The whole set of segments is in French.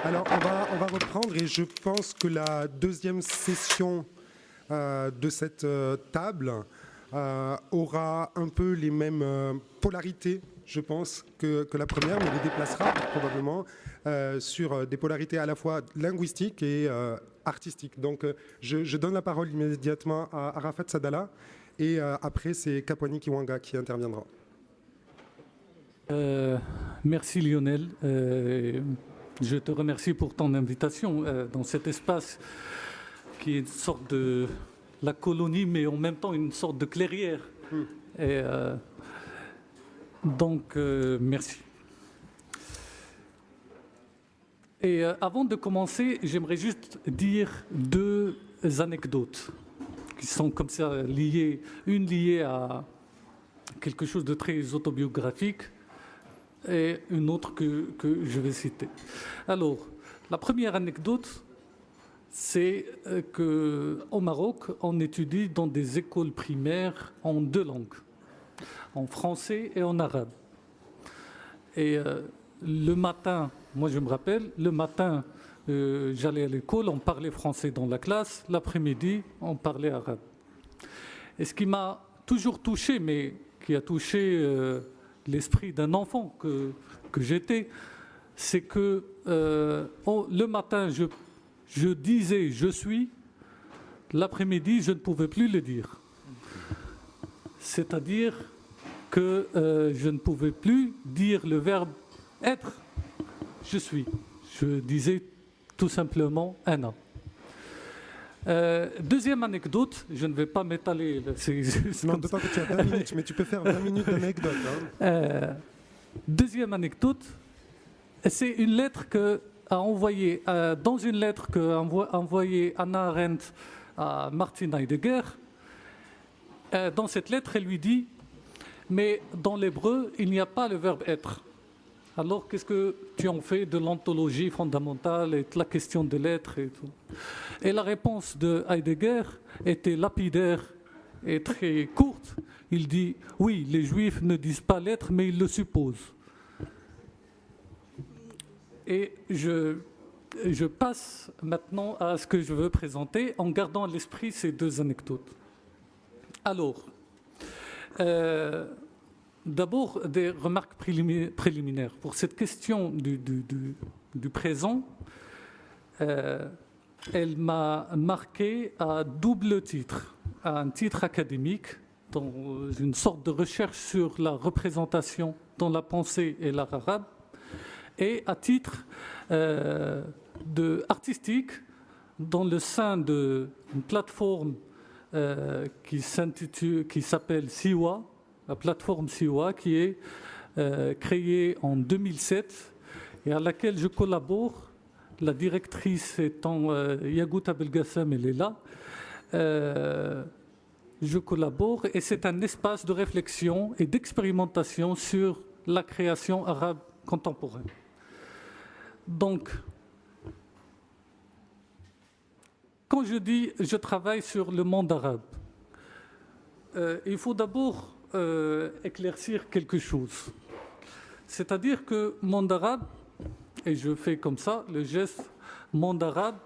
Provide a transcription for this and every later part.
Alors, on va reprendre et je pense que la deuxième session de cette table aura un peu les mêmes polarités, je pense, que la première, mais les déplacera probablement sur des polarités à la fois linguistiques et artistiques. Donc, je donne la parole immédiatement à Arafat Sadala et après, c'est Kapwani Kiwanga qui interviendra. Merci Lionel. Je te remercie pour ton invitation dans cet espace qui est une sorte de la colonie, mais en même temps une sorte de clairière. Et, donc, merci. Et avant de commencer, j'aimerais juste dire deux anecdotes qui sont comme ça liées, une liée à quelque chose de très autobiographique et une autre que je vais citer. Alors, la première anecdote, c'est qu'au Maroc, on étudie dans des écoles primaires en deux langues, en français et en arabe. Et le matin, moi je me rappelle, le matin, j'allais à l'école, on parlait français dans la classe, l'après-midi, on parlait arabe. Et ce qui m'a toujours touché, mais qui a touché l'esprit d'un enfant que j'étais, c'est que le matin, je disais « je suis », l'après-midi, je ne pouvais plus le dire. C'est-à-dire que je ne pouvais plus dire le verbe « être », « je suis ». Je disais tout simplement « ana ». Deuxième anecdote, je ne vais pas m'étaler. Non, d'autant que tu as 20 minutes, mais tu peux faire 20 minutes d'anecdote. Hein. Deuxième anecdote, c'est une lettre dans une lettre qu'a envoyée Hannah Arendt à Martin Heidegger. Dans cette lettre, elle lui dit « Mais dans l'hébreu, il n'y a pas le verbe être. Alors, qu'est-ce que tu en fais de l'ontologie fondamentale et de la question de l'être et tout ?» Et la réponse de Heidegger était lapidaire et très courte. Il dit « Oui, les Juifs ne disent pas l'être, mais ils le supposent. » Et je passe maintenant à ce que je veux présenter en gardant à l'esprit ces deux anecdotes. Alors, d'abord, des remarques préliminaires. Pour cette question du présent, elle m'a marqué à double titre. À un titre académique, dans une sorte de recherche sur la représentation dans la pensée et l'art arabe, et à titre artistique, dans le sein d'une plateforme qui s'appelle Siwa, la plateforme Siwa, qui est créée en 2007 et à laquelle je collabore. La directrice étant Yagout Abelgassem, elle est là. Je collabore et c'est un espace de réflexion et d'expérimentation sur la création arabe contemporaine. Donc, quand je dis je travaille sur le monde arabe, il faut d'abord éclaircir quelque chose. C'est-à-dire que monde arabe, et je fais comme ça, le geste monde arabe,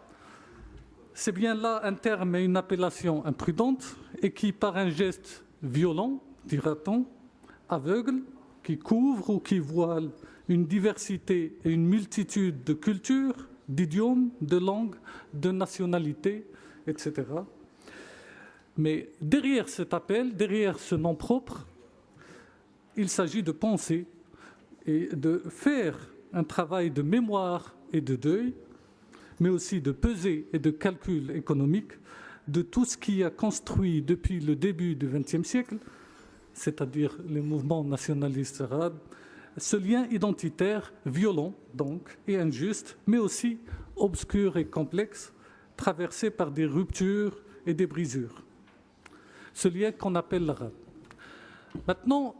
c'est bien là un terme et une appellation imprudente et qui, par un geste violent, dira-t-on, aveugle, qui couvre ou qui voile une diversité et une multitude de cultures, d'idiomes, de langues, de nationalités, etc. Mais derrière cet appel, derrière ce nom propre, il s'agit de penser et de faire un travail de mémoire et de deuil, mais aussi de pesée et de calcul économique de tout ce qui a construit depuis le début du XXe siècle, c'est-à-dire les mouvements nationalistes arabes, ce lien identitaire violent donc et injuste, mais aussi obscur et complexe, traversé par des ruptures et des brisures. Ce lien qu'on appelle l'arabe. Maintenant,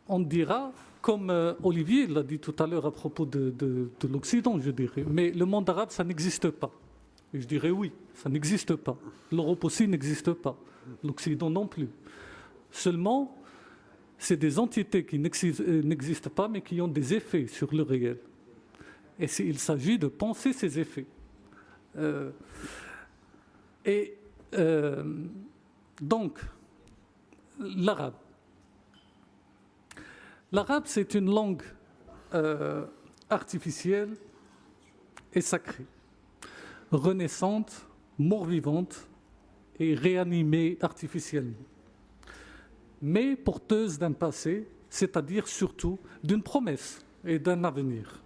on dira, comme Olivier l'a dit tout à l'heure à propos de l'Occident, je dirais, mais le monde arabe, ça n'existe pas. Et je dirais oui, ça n'existe pas. L'Europe aussi n'existe pas. L'Occident non plus. Seulement, c'est des entités qui n'existent pas, mais qui ont des effets sur le réel. et il s'agit de penser ses effets. Donc, l'arabe. L'arabe, c'est une langue artificielle et sacrée, renaissante, mort-vivante et réanimée artificiellement, mais porteuse d'un passé, c'est-à-dire surtout d'une promesse et d'un avenir.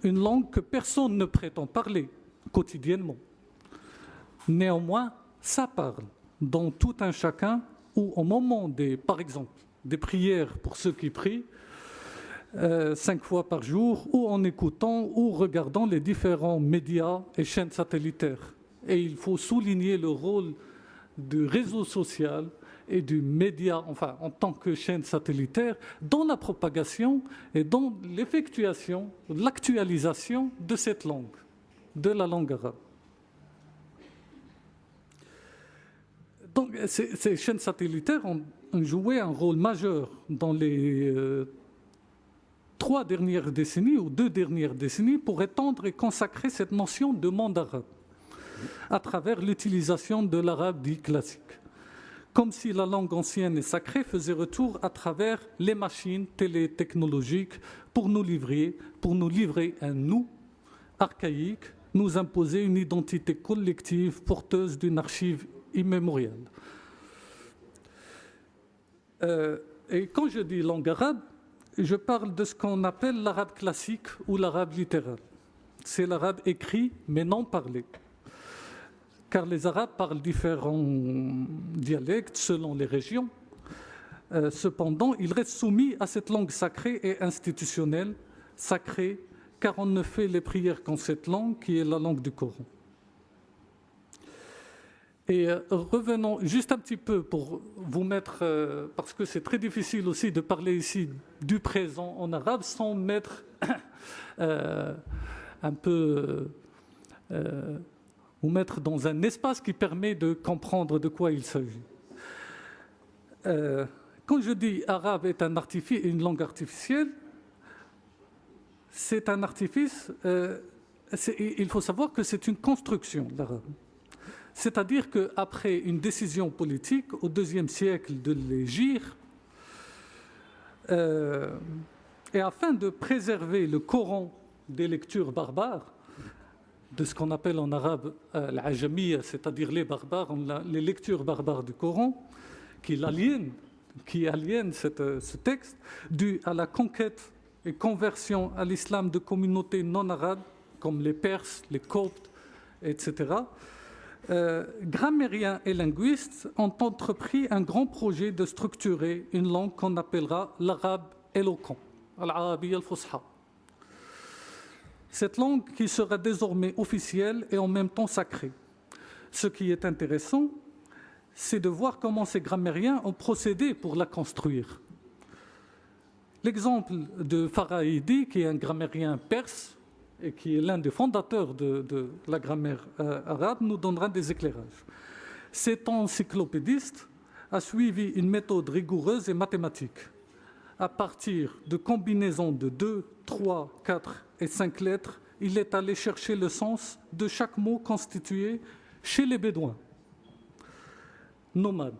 Une langue que personne ne prétend parler quotidiennement. Néanmoins, ça parle dans tout un chacun ou au moment par exemple, des prières pour ceux qui prient, 5 fois par jour, ou en écoutant ou regardant les différents médias et chaînes satellitaires. Et il faut souligner le rôle du réseau social et du média, enfin en tant que chaîne satellitaire, dans la propagation et dans l'effectuation, l'actualisation de cette langue, de la langue arabe. Donc ces chaînes satellitaires ont joué un rôle majeur dans les 3 dernières décennies ou 2 dernières décennies pour étendre et consacrer cette notion de monde arabe à travers l'utilisation de l'arabe dit classique. Comme si la langue ancienne et sacrée faisait retour à travers les machines télétechnologiques pour nous livrer un nous archaïque, nous imposer une identité collective porteuse d'une archive immémoriale. Et quand je dis langue arabe, je parle de ce qu'on appelle l'arabe classique ou l'arabe littéral. C'est l'arabe écrit mais non parlé. Car les Arabes parlent différents dialectes selon les régions. Cependant, ils restent soumis à cette langue sacrée et institutionnelle, sacrée, car on ne fait les prières qu'en cette langue qui est la langue du Coran. Et revenons juste un petit peu pour vous mettre, parce que c'est très difficile aussi de parler ici du présent en arabe sans mettre un peu... ou mettre dans un espace qui permet de comprendre de quoi il s'agit. Quand je dis arabe est une langue artificielle, c'est un artifice, il faut savoir que c'est une construction, l'arabe. C'est-à-dire qu'après une décision politique au IIe siècle de l'Hégire, et afin de préserver le Coran des lectures barbares, de ce qu'on appelle en arabe l'ajamiyya, c'est-à-dire les barbares, les lectures barbares du Coran, qui aliènent ce texte, dû à la conquête et conversion à l'islam de communautés non arabes, comme les Perses, les Coptes, etc., grammairiens et linguistes ont entrepris un grand projet de structurer une langue qu'on appellera l'arabe éloquent, al-arabiyya al-fusha. Cette langue qui sera désormais officielle et en même temps sacrée. Ce qui est intéressant, c'est de voir comment ces grammairiens ont procédé pour la construire. L'exemple de Farahidi, qui est un grammairien perse et qui est l'un des fondateurs de la grammaire arabe, nous donnera des éclairages. Cet encyclopédiste a suivi une méthode rigoureuse et mathématique. À partir de combinaisons de 2, 3, 4 et 5 lettres, il est allé chercher le sens de chaque mot constitué chez les Bédouins, nomades,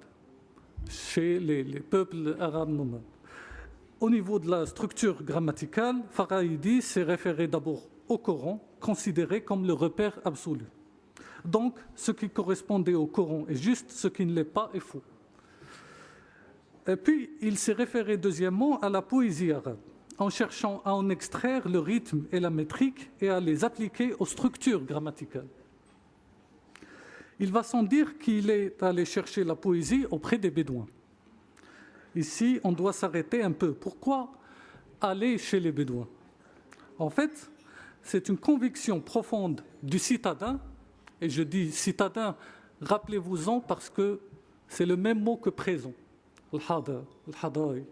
chez les peuples arabes nomades. Au niveau de la structure grammaticale, Farahidi s'est référé d'abord au Coran, considéré comme le repère absolu. Donc, ce qui correspondait au Coran est juste, ce qui ne l'est pas est faux. Et puis, il s'est référé deuxièmement à la poésie arabe, en cherchant à en extraire le rythme et la métrique et à les appliquer aux structures grammaticales. Il va sans dire qu'il est allé chercher la poésie auprès des Bédouins. Ici, on doit s'arrêter un peu. Pourquoi aller chez les Bédouins? En fait, c'est une conviction profonde du citadin, et je dis citadin, rappelez-vous-en parce que c'est le même mot que présent, al-hadari.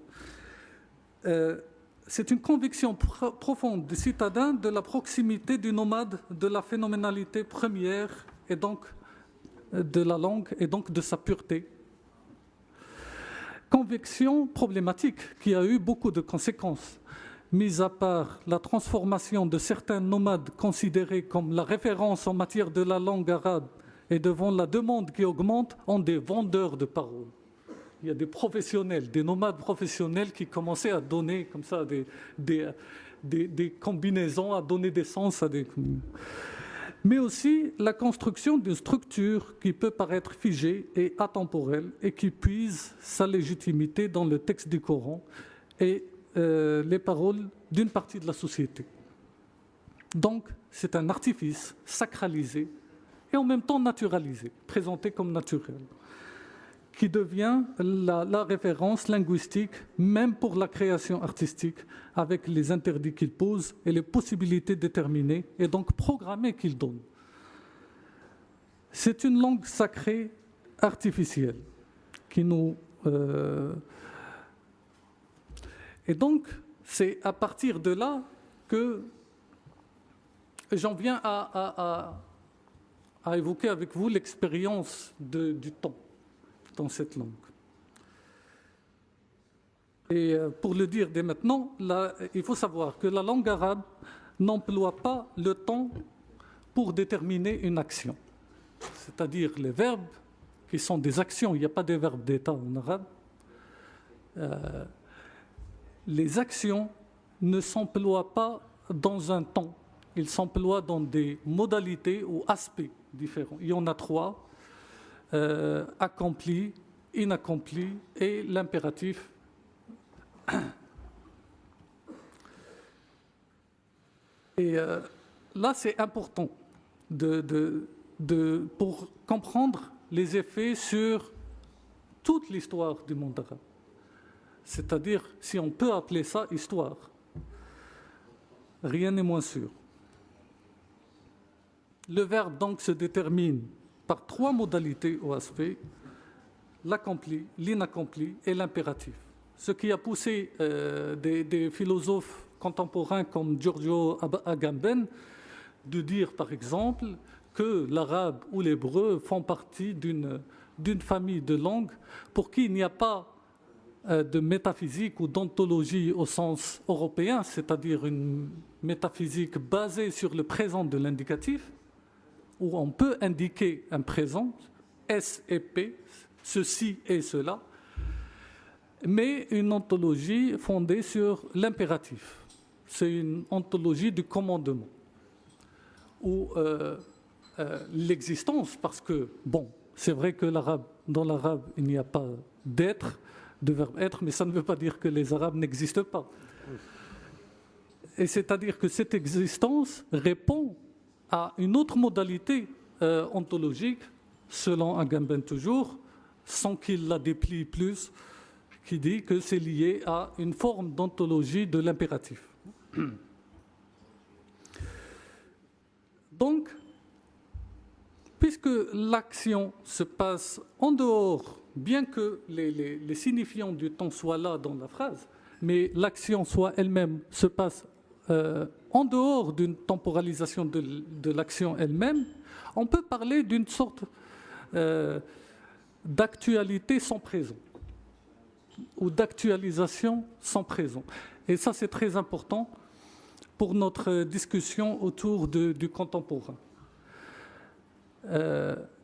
C'est une conviction profonde du citadin de la proximité du nomade, de la phénoménalité première, et donc de la langue, et donc de sa pureté. Conviction problématique qui a eu beaucoup de conséquences. mis à part la transformation de certains nomades considérés comme la référence en matière de la langue arabe et devant la demande qui augmente, en des vendeurs de paroles. Il y a des professionnels, des nomades professionnels qui commençaient à donner comme ça des combinaisons, à donner des sens à des... Mais aussi la construction d'une structure qui peut paraître figée et atemporelle et qui puise sa légitimité dans le texte du Coran et les paroles d'une partie de la société. Donc, c'est un artifice sacralisé et en même temps naturalisé, présenté comme naturel, qui devient la référence linguistique, même pour la création artistique, avec les interdits qu'il pose et les possibilités déterminées et donc programmées qu'il donne. C'est une langue sacrée artificielle qui nous... Et donc, c'est à partir de là que j'en viens à évoquer avec vous l'expérience du temps dans cette langue. Et pour le dire dès maintenant, là, il faut savoir que la langue arabe n'emploie pas le temps pour déterminer une action. C'est-à-dire les verbes qui sont des actions, il n'y a pas de verbes d'état en arabe. Les actions ne s'emploient pas dans un temps, ils s'emploient dans des modalités ou aspects différents. Il y en a 3, accompli, inaccompli et l'impératif. Et là, c'est important pour comprendre les effets sur toute l'histoire du monde arabe. C'est-à-dire, si on peut appeler ça histoire, rien n'est moins sûr. Le verbe donc se détermine par 3 modalités ou aspects, l'accompli, l'inaccompli et l'impératif. Ce qui a poussé des philosophes contemporains comme Giorgio Agamben de dire par exemple que l'arabe ou l'hébreu font partie d'une famille de langues pour qui il n'y a pas de métaphysique ou d'ontologie au sens européen, c'est-à-dire une métaphysique basée sur le présent de l'indicatif, où on peut indiquer un présent, S et P, ceci et cela, mais une ontologie fondée sur l'impératif. C'est une ontologie du commandement, où l'existence, parce que, bon, c'est vrai que dans l'arabe, il n'y a pas d'être, de verbe être, mais ça ne veut pas dire que les Arabes n'existent pas. Et c'est-à-dire que cette existence répond à une autre modalité ontologique, selon Agamben toujours, sans qu'il la déplie plus, qui dit que c'est lié à une forme d'ontologie de l'impératif. Donc, puisque l'action se passe en dehors, bien que les signifiants du temps soient là dans la phrase, mais l'action soit elle-même se passe en dehors d'une temporalisation de l'action elle-même, on peut parler d'une sorte d'actualité sans présent ou d'actualisation sans présent. Et ça, c'est très important pour notre discussion autour du contemporain.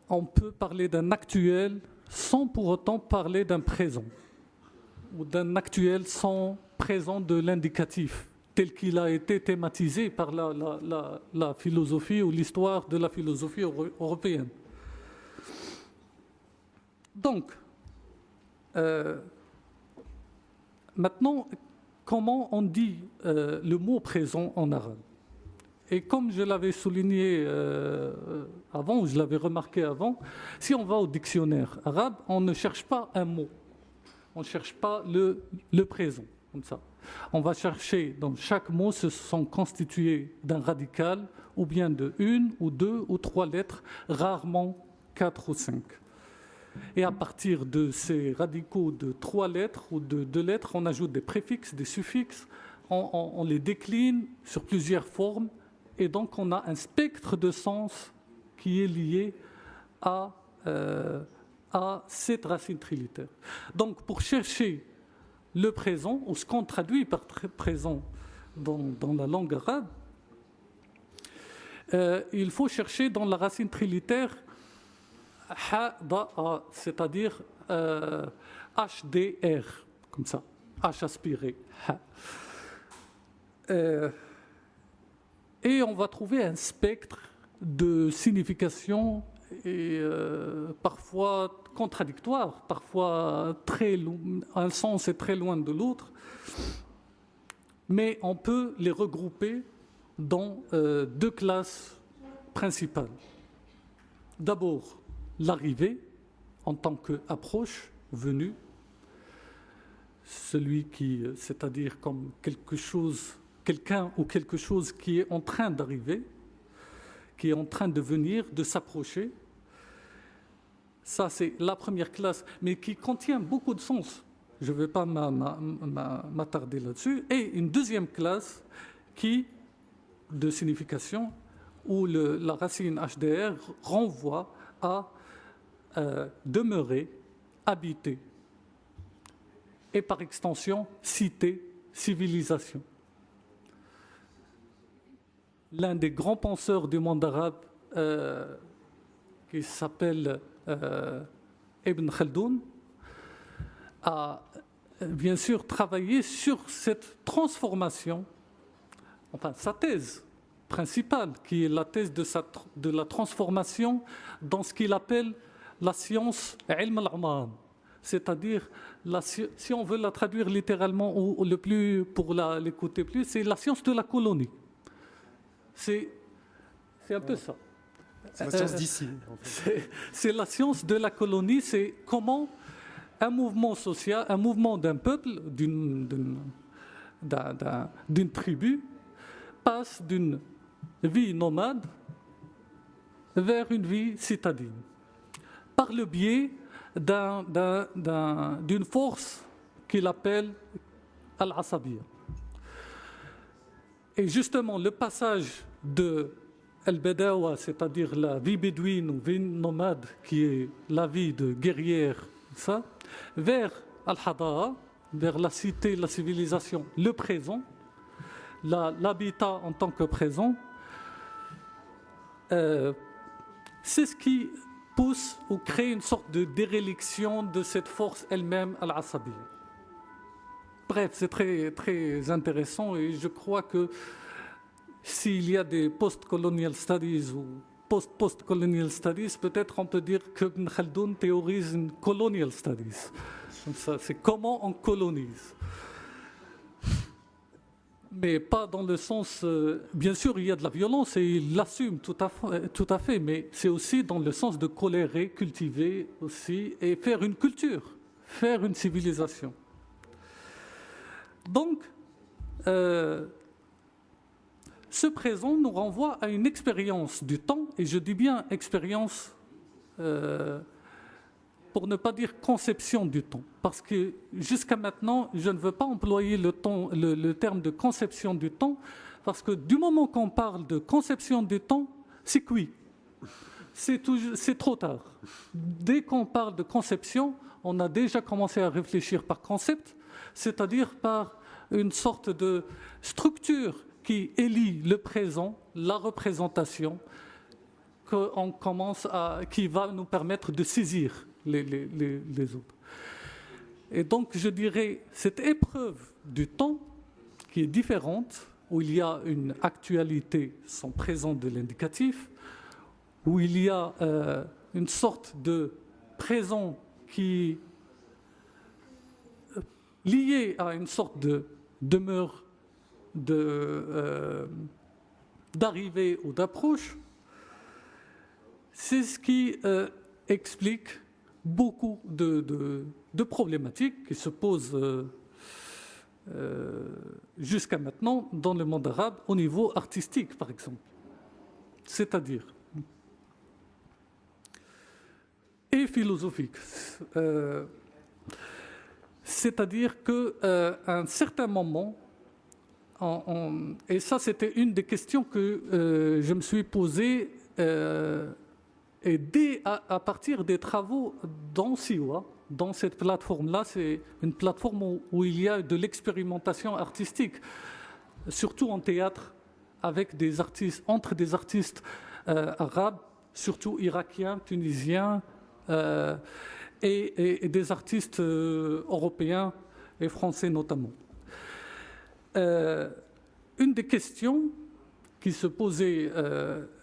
On peut parler d'un actuel sans pour autant parler d'un présent, ou d'un actuel sans présent de l'indicatif, tel qu'il a été thématisé par la philosophie ou l'histoire de la philosophie européenne. Donc, maintenant, comment on dit le mot présent en arabe ? Et comme je l'avais souligné avant, ou je l'avais remarqué avant, si on va au dictionnaire arabe, on ne cherche pas un mot. On ne cherche pas le présent, comme ça. On va chercher, donc chaque mot se sont constitués d'un radical, ou bien de 1 ou 2 ou 3 lettres, rarement 4 ou 5. Et à partir de ces radicaux de 3 lettres ou de 2 lettres, on ajoute des préfixes, des suffixes, on les décline sur plusieurs formes, et donc on a un spectre de sens qui est lié à cette racine trilitère. Donc pour chercher le présent, ou ce qu'on traduit par présent dans la langue arabe, il faut chercher dans la racine trilitère ha, da, a, c'est-à-dire HDR, comme ça, H aspiré, ha. Et on va trouver un spectre de signification et parfois contradictoire, parfois un sens est très loin de l'autre, mais on peut les regrouper dans deux classes principales. D'abord, l'arrivée en tant qu'approche, venue, c'est-à-dire comme quelqu'un ou quelque chose qui est en train d'arriver, qui est en train de venir, de s'approcher. Ça, c'est la première classe, mais qui contient beaucoup de sens. Je ne vais pas m'attarder là-dessus. Et une deuxième classe de signification où la racine HDR renvoie à demeurer, habiter, et par extension, cité, civilisation. L'un des grands penseurs du monde arabe, qui s'appelle Ibn Khaldoun, a bien sûr travaillé sur cette transformation, enfin sa thèse principale, qui est la thèse de la transformation dans ce qu'il appelle la science ilm al-aman, c'est-à-dire, si on veut la traduire littéralement ou pour l'écouter plus, c'est la science de la colonie. C'est un peu ça. C'est la science d'ici. En fait. C'est la science de la colonie, c'est comment un mouvement social, un mouvement d'un peuple, d'une tribu, passe d'une vie nomade vers une vie citadine, par le biais d'une force qu'il appelle al-Asabiyya. Et justement, le passage de al-Badawa, c'est-à-dire la vie bédouine ou vie nomade, qui est la vie de guerrière, ça, vers al-Hadara, vers la cité, la civilisation, le présent, l'habitat en tant que présent, c'est ce qui pousse ou crée une sorte de déréliction de cette force elle-même al-Asabiyya. Bref, c'est très, très intéressant et je crois que s'il y a des post-colonial studies ou post-colonial studies, peut-être on peut dire que Ibn Khaldoun théorise une colonial studies. Comme ça, c'est comment on colonise. Mais pas dans le sens... bien sûr, il y a de la violence et il l'assume tout à fait, mais c'est aussi dans le sens de colérer, cultiver aussi et faire une culture, faire une civilisation. Donc, ce présent nous renvoie à une expérience du temps, et je dis bien expérience pour ne pas dire conception du temps, parce que jusqu'à maintenant, je ne veux pas employer le terme de conception du temps, parce que du moment qu'on parle de conception du temps, c'est cuit. C'est trop tard. Dès qu'on parle de conception, on a déjà commencé à réfléchir par concept, c'est-à-dire par une sorte de structure qui élit le présent, la représentation, qui va nous permettre de saisir les autres. Et donc, je dirais, cette épreuve du temps, qui est différente, où il y a une actualité sans présent de l'indicatif, où il y a une sorte de présent qui lié à une sorte de demeure d'arrivée ou d'approche, c'est ce qui explique beaucoup de problématiques qui se posent jusqu'à maintenant dans le monde arabe au niveau artistique, par exemple. C'est-à-dire, et philosophique. C'est-à-dire qu'à un certain moment, et ça c'était une des questions que je me suis posée, et à partir des travaux dans Siwa, dans cette plateforme-là, c'est une plateforme où il y a de l'expérimentation artistique. surtout en théâtre, avec des artistes, entre des artistes arabes, surtout irakiens, tunisiens, et des artistes européens et français notamment. Une des questions qui se posait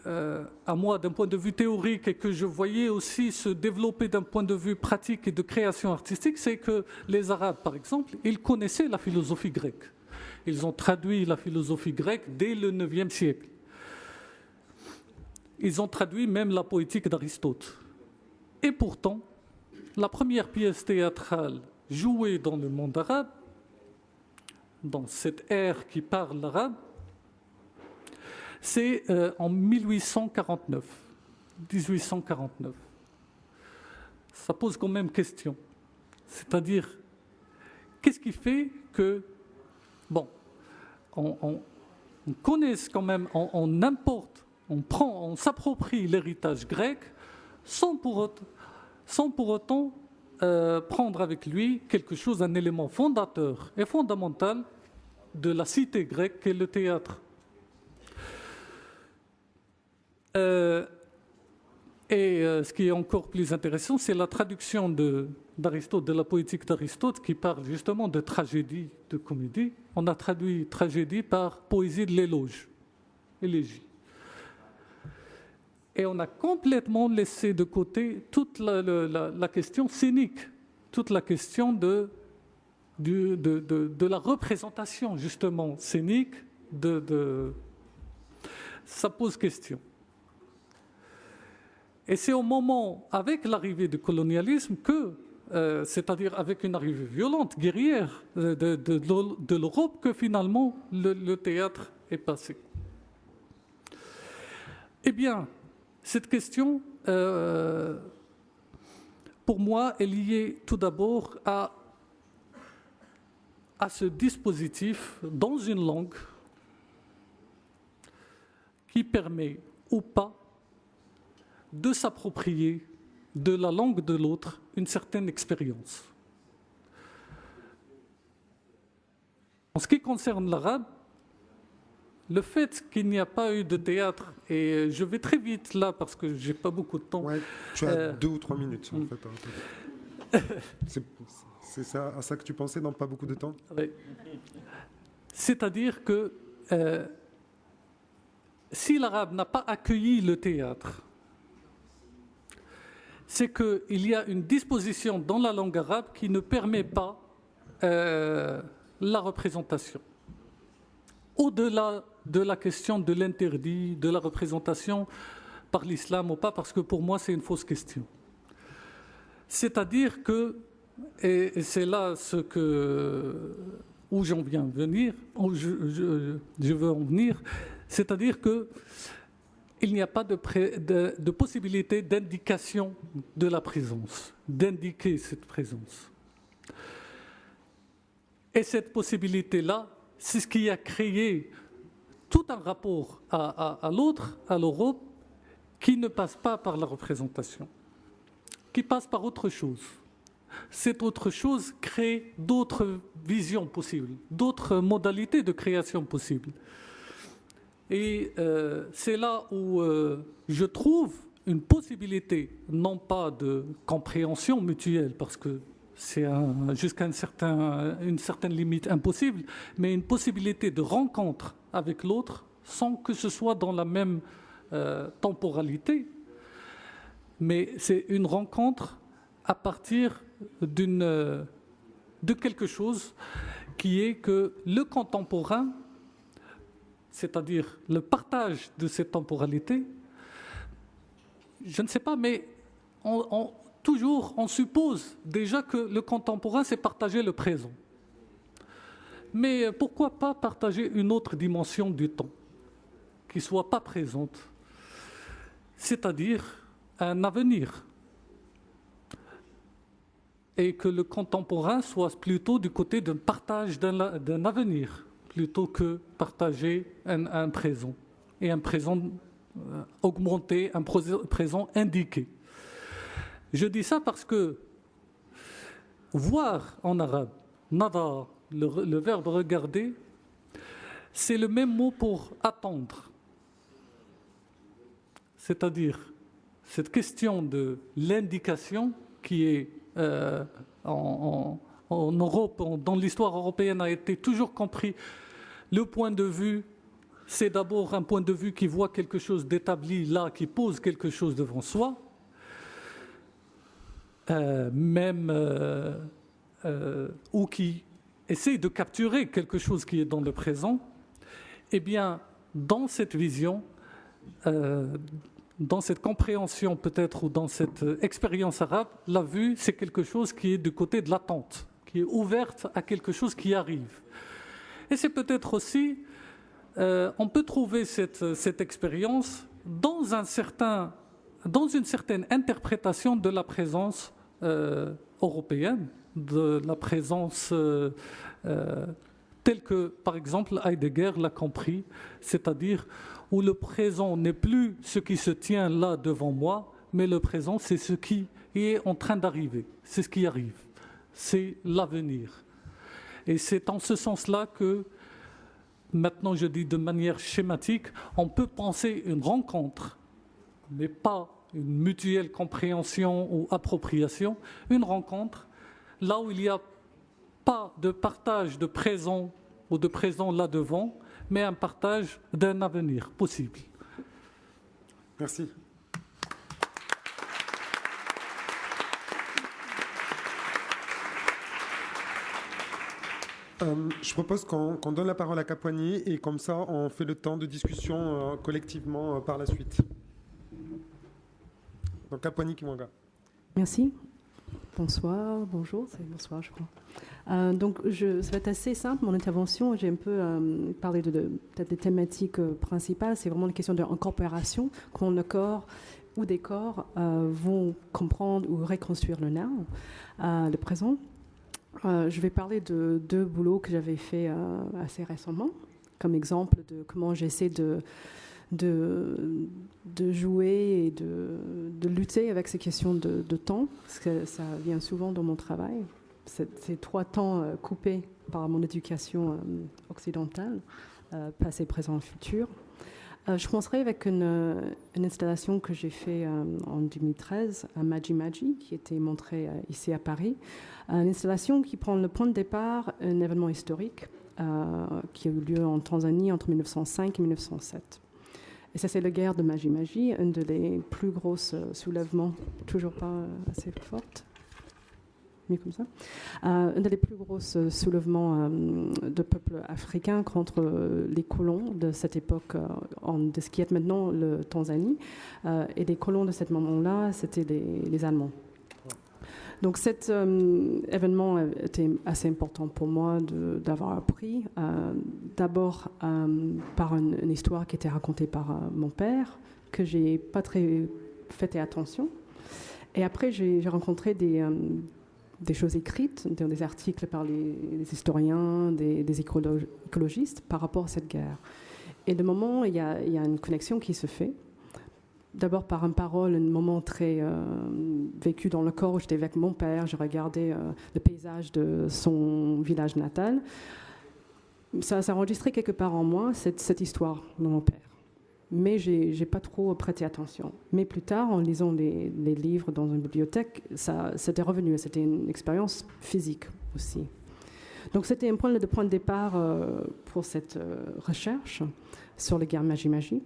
à moi d'un point de vue théorique et que je voyais aussi se développer d'un point de vue pratique et de création artistique, c'est que les Arabes, par exemple, ils connaissaient la philosophie grecque. Ils ont traduit la philosophie grecque dès le IXe siècle. Ils ont traduit même la poétique d'Aristote. Et pourtant, la première pièce théâtrale jouée dans le monde arabe, dans cette ère qui parle l'arabe, c'est en 1849. Ça pose quand même question. C'est-à-dire, qu'est-ce qui fait que, bon, on connaisse quand même, on importe, on s'approprie l'héritage grec sans pour autant prendre avec lui quelque chose, un élément fondateur et fondamental de la cité grecque qu'est le théâtre. Ce qui est encore plus intéressant, c'est la traduction d'Aristote, de la poétique d'Aristote, qui parle justement de tragédie, de comédie. On a traduit tragédie par poésie de l'éloge, élégie. Et on a complètement laissé de côté toute la question scénique, toute la question de la représentation, justement, scénique. Ça pose question. Et c'est au moment, avec l'arrivée du colonialisme, c'est-à-dire avec une arrivée violente, guerrière de l'Europe, que finalement le théâtre est passé. Eh bien, cette question, pour moi, est liée tout d'abord à ce dispositif dans une langue qui permet ou pas de s'approprier de la langue de l'autre une certaine expérience. En ce qui concerne l'arabe, le fait qu'il n'y a pas eu de théâtre, et je vais très vite là parce que je n'ai pas beaucoup de temps. Ouais, tu as 2 ou 3 minutes en fait. C'est ça, à ça que tu pensais dans pas beaucoup de temps? Oui. C'est-à-dire que si l'arabe n'a pas accueilli le théâtre, c'est qu'il y a une disposition dans la langue arabe qui ne permet pas la représentation. Au-delà de la question de l'interdit, de la représentation par l'islam ou pas, parce que pour moi c'est une fausse question. C'est-à-dire que, et c'est là où j'en viens venir, où je veux en venir, c'est-à-dire que il n'y a pas de possibilité d'indication de la présence, d'indiquer cette présence. Et cette possibilité-là, c'est ce qui a créé tout un rapport à l'autre, à l'Europe, qui ne passe pas par la représentation, qui passe par autre chose. Cette autre chose crée d'autres visions possibles, d'autres modalités de création possibles. Et c'est là où je trouve une possibilité, non pas de compréhension mutuelle, parce que c'est jusqu'à une certaine limite impossible, mais une possibilité de rencontre avec l'autre sans que ce soit dans la même temporalité. Mais c'est une rencontre à partir de quelque chose qui est que le contemporain, c'est-à-dire le partage de cette temporalité, je ne sais pas, mais toujours on suppose déjà que le contemporain, c'est partager le présent. Mais pourquoi pas partager une autre dimension du temps, qui ne soit pas présente, c'est-à-dire un avenir, et que le contemporain soit plutôt du côté d'un partage d'un avenir, plutôt que partager un présent, et un présent augmenté, un présent indiqué. Je dis ça parce que voir en arabe, nada, le verbe regarder, c'est le même mot pour attendre. C'est-à-dire, cette question de l'indication qui est en Europe, dans l'histoire européenne, a été toujours compris. Le point de vue, c'est d'abord un point de vue qui voit quelque chose d'établi là, qui pose quelque chose devant soi, ou qui essaye de capturer quelque chose qui est dans le présent. Eh bien, dans cette vision, dans cette compréhension peut-être, ou dans cette expérience arabe, la vue, c'est quelque chose qui est du côté de l'attente, qui est ouverte à quelque chose qui arrive. Et c'est peut-être aussi, on peut trouver cette expérience dans une certaine interprétation de la présence européenne, de la présence telle que, par exemple, Heidegger l'a compris, c'est-à-dire où le présent n'est plus ce qui se tient là devant moi, mais le présent, c'est ce qui est en train d'arriver, c'est ce qui arrive, c'est l'avenir. Et c'est en ce sens-là que, maintenant je dis de manière schématique, on peut penser une rencontre, mais pas une mutuelle compréhension ou appropriation, une rencontre, là où il n'y a pas de partage de présent ou de présent là devant, mais un partage d'un avenir possible. Merci. Je propose qu'on donne la parole à Kapwani et comme ça on fait le temps de discussion collectivement par la suite. Donc Kapwani Kimwanga. Merci. Bonsoir, bonjour, c'est bonsoir je crois. Donc ça va être assez simple mon intervention, j'ai un peu parlé peut-être des thématiques principales, c'est vraiment une question d'incorporation, comment le corps ou des corps vont comprendre ou reconstruire le now, le présent. Je vais parler de 2 boulots que j'avais fait assez récemment, comme exemple de comment j'essaie de jouer et de lutter avec ces questions de temps, parce que ça vient souvent dans mon travail. Ces 3 temps coupés par mon éducation occidentale, passé, présent, futur. Je commencerai avec une installation que j'ai faite en 2013 à Maji Maji, qui était montrée ici à Paris. Une installation qui prend le point de départ un événement historique qui a eu lieu en Tanzanie entre 1905 et 1907. Et ça, c'est la guerre de Maji Maji, un des plus gros soulèvements, toujours pas assez forte, mieux comme ça, un des plus gros soulèvements de peuples africains contre les colons de cette époque, de ce qui est maintenant le Tanzanie. Et les colons de ce moment-là, c'était les Allemands. Donc cet événement était assez important pour moi d'avoir appris, d'abord par une histoire qui était racontée par mon père, que j'ai pas très fait attention. Et après, j'ai rencontré des choses écrites, des articles par les historiens, des écologistes par rapport à cette guerre. Et de moment, il y a une connexion qui se fait. D'abord par une parole, un moment très vécu dans le corps où j'étais avec mon père, je regardais le paysage de son village natal. Ça a enregistré quelque part en moi cette histoire de mon père. Mais je n'ai pas trop prêté attention. Mais plus tard, en lisant les livres dans une bibliothèque, c'était revenu. C'était une expérience physique aussi. Donc c'était un point de départ pour cette recherche sur les guerres Maji Maji.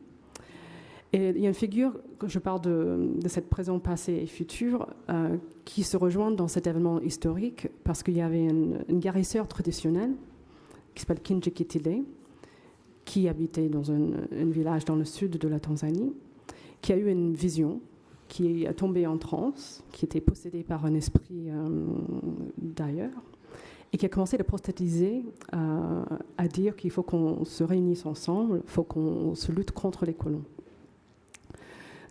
Et il y a une figure, quand je parle de cette présent, passé et futur, qui se rejoint dans cet événement historique, parce qu'il y avait une guérisseur traditionnelle qui s'appelle Kinjekitile, qui habitait dans un village dans le sud de la Tanzanie, qui a eu une vision, qui est tombée en transe, qui était possédée par un esprit d'ailleurs, et qui a commencé à prophétiser, à dire qu'il faut qu'on se réunisse ensemble, il faut qu'on se lutte contre les colons.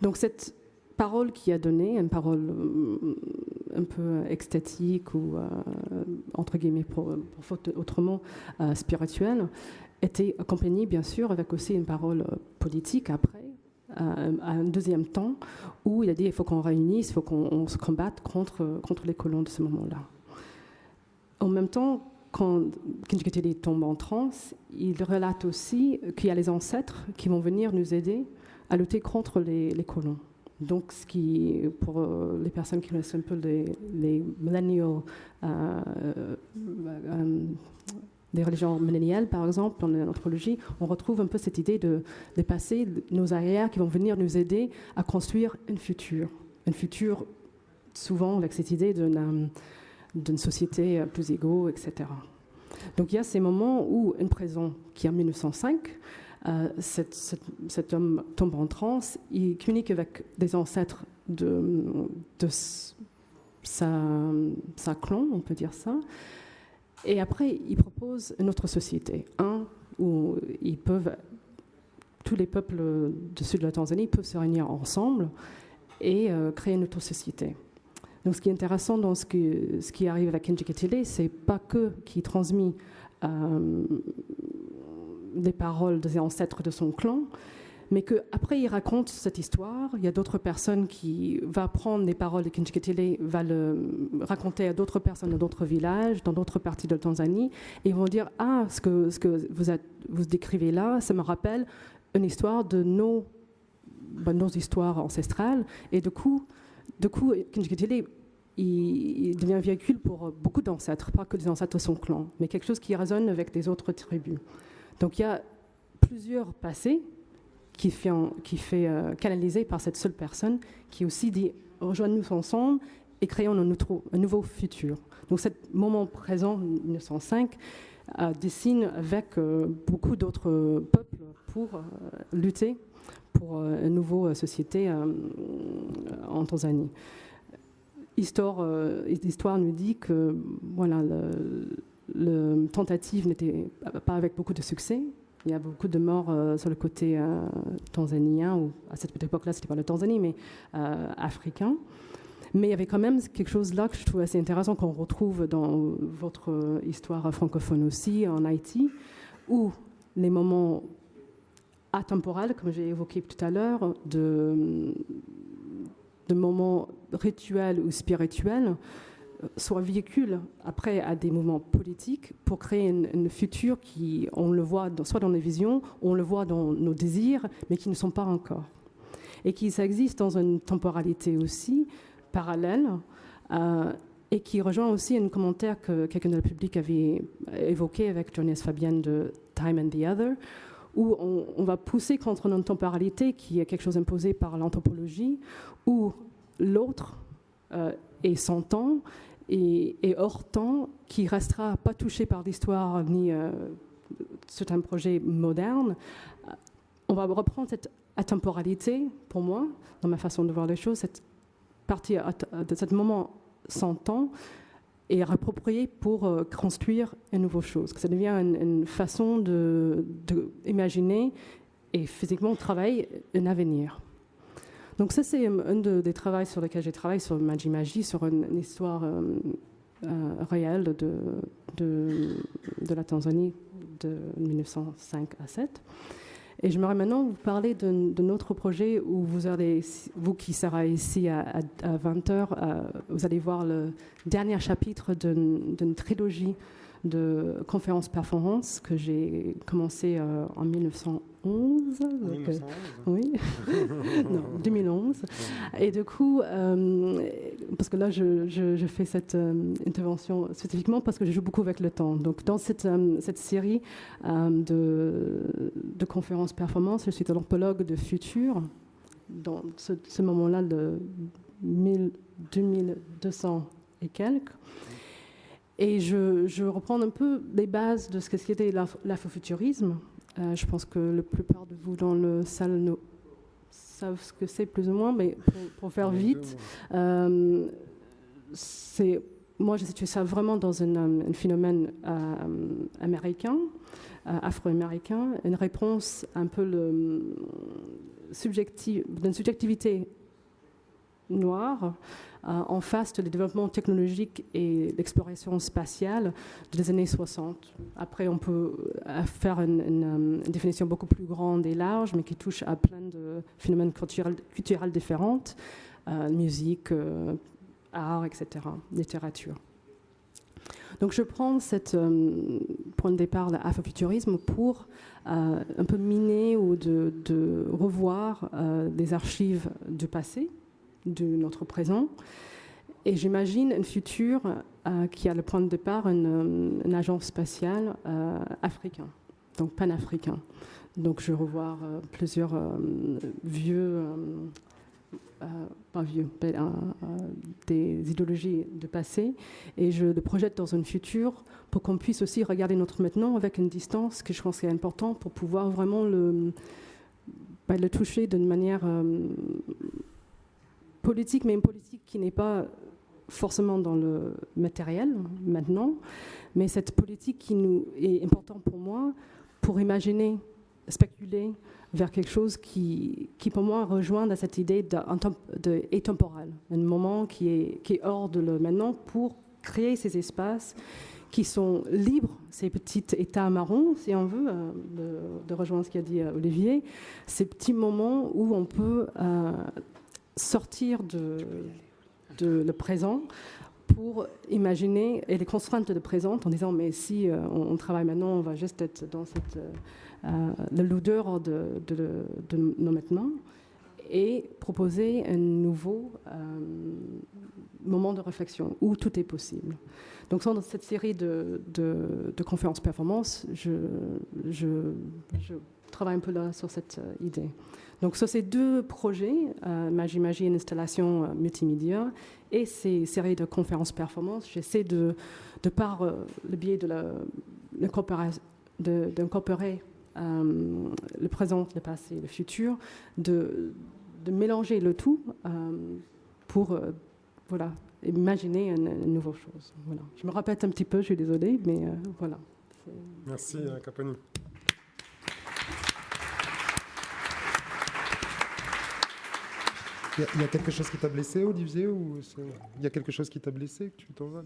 Donc cette parole qu'il a donnée, une parole un peu extatique ou, entre guillemets, pour autrement spirituelle, était accompagnée bien sûr avec aussi une parole politique après, à un deuxième temps, où il a dit il faut qu'on réunisse, il faut qu'on se combatte contre les colons de ce moment-là. En même temps, quand Kinjekitile tombe en transe, il relate aussi qu'il y a les ancêtres qui vont venir nous aider à lutter contre les colons. Donc, ce qui, pour les personnes qui connaissent un peu les millennials, des religions milléniales, par exemple, dans l'anthropologie, on retrouve un peu cette idée de passés, nos arrières qui vont venir nous aider à construire un futur souvent avec cette idée d'une société plus égaux, etc. Donc il y a ces moments où une prison qui est en 1905, cet homme tombe en transe, il communique avec des ancêtres de sa clan, on peut dire ça, et après il propose une autre société, où tous les peuples du sud de la Tanzanie peuvent se réunir ensemble et créer une autre société. Donc, ce qui est intéressant dans ce qui arrive avec Kinjekitile, c'est pas que qu'il transmet des paroles des ancêtres de son clan, mais qu'après il raconte cette histoire. Il y a d'autres personnes qui vont prendre les paroles de Kinjekitile, va le raconter à d'autres personnes dans d'autres villages, dans d'autres parties de Tanzanie, et ils vont dire ce que vous décrivez là, ça me rappelle une histoire de nos histoires ancestrales, et du coup, Kinjekitile, il devient un véhicule pour beaucoup d'ancêtres, pas que des ancêtres de son clan, mais quelque chose qui résonne avec des autres tribus. Donc il y a plusieurs passés qui fait canaliser par cette seule personne, qui aussi dit rejoignons-nous ensemble et créons un nouveau futur. Donc ce moment présent, 1905, dessine avec beaucoup d'autres peuples pour lutter pour une nouvelle société en Tanzanie. L'histoire nous dit que voilà, la tentative n'était pas avec beaucoup de succès. Il y a beaucoup de morts sur le côté tanzanien, ou à cette époque-là, ce n'était pas la Tanzanie, mais africain. Mais il y avait quand même quelque chose là que je trouve assez intéressant, qu'on retrouve dans votre histoire francophone aussi, en Haïti, où les moments atemporels, comme j'ai évoqué tout à l'heure, de moments rituels ou spirituels, soit véhicule après à des mouvements politiques pour créer une future qui, on le voit soit dans les visions, on le voit dans nos désirs, mais qui ne sont pas encore. Et qui existe dans une temporalité aussi parallèle, et qui rejoint aussi un commentaire que quelqu'un de le public avait évoqué avec Jonas Fabienne de Time and the Other, où on va pousser contre notre temporalité qui est quelque chose imposé par l'anthropologie, où l'autre est sans temps et hors temps, qui restera pas touché par l'histoire ni certains projets modernes. On va reprendre cette atemporalité, pour moi, dans ma façon de voir les choses, cette partie de ce moment sans temps, et approprié pour construire une nouvelle chose. Ça devient une façon d'imaginer et physiquement travailler un avenir. Donc ça, c'est un des travaux sur lesquels j'ai travaillé sur Maji Maji, sur une histoire réelle de la Tanzanie de 1905 à 7. Et j'aimerais maintenant vous parler d'un autre projet où vous qui serez ici à 20h, vous allez voir le dernier chapitre d'une trilogie de conférences-performances que j'ai commencé en 1911. 1911. Oui, non, 2011. Et du coup, parce que là, je fais cette intervention spécifiquement parce que je joue beaucoup avec le temps. Donc, dans cette série de conférences-performances, je suis l'anthropologue de futur. Dans ce moment-là, de 2200 et quelques. Et je reprends un peu les bases de ce qu'était l'afrofuturisme. Je pense que la plupart de vous dans la salle savent ce que c'est plus ou moins, mais pour faire vite, moi je situe ça vraiment dans un phénomène américain, afro-américain, une réponse un peu d'une subjectivité noire en face du développement technologique et l'exploration spatiale des années 60. Après, on peut faire une définition beaucoup plus grande et large, mais qui touche à plein de phénomènes culturels différents, musique, art, etc., littérature. Donc je prends cette point de départ, l'afrofuturisme, pour un peu miner ou de revoir des archives du passé, de notre présent. Et j'imagine un futur qui a le point de départ une agence spatiale africaine, donc panafricain. Donc je vais revoir plusieurs vieux, pas vieux, des idéologies du passé, et je le projette dans un futur pour qu'on puisse aussi regarder notre maintenant avec une distance que je pense est importante pour pouvoir vraiment le toucher d'une manière politique, mais une politique qui n'est pas forcément dans le matériel maintenant, mais cette politique qui nous est importante pour moi, pour imaginer, spéculer vers quelque chose qui pour moi rejoint dans cette idée d'atemporel, un moment qui est hors de le maintenant, pour créer ces espaces qui sont libres, ces petits états marrons, si on veut, de rejoindre ce qu'a dit Olivier, ces petits moments où on peut sortir de le présent pour imaginer, et les contraintes de présent, en disant mais si on travaille maintenant, on va juste être dans cette l'odeur de nos maintenant, et proposer un nouveau moment de réflexion où tout est possible. Donc dans cette série de conférences performances, je travaille un peu là sur cette idée. Donc sur ces deux projets, j'imagine installation multimédia et ces séries de conférences performances, j'essaie de par le biais d'incorporer le présent, le passé, le futur, de mélanger le tout pour imaginer une nouvelle chose. Voilà. Je me répète un petit peu, je suis désolée, mais voilà. Merci, Caponi. Il y a quelque chose qui t'a blessé, Olivier, ou il y a quelque chose qui t'a blessé, que tu t'envoles?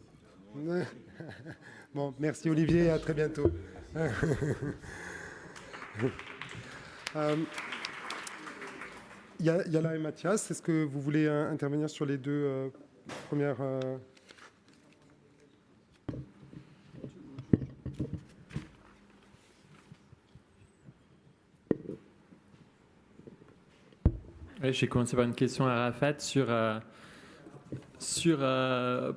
Bon, merci Olivier, à très bientôt. Yala et Mathias, est-ce que vous voulez intervenir sur les deux premières... Oui, j'ai commencé par une question à Rafat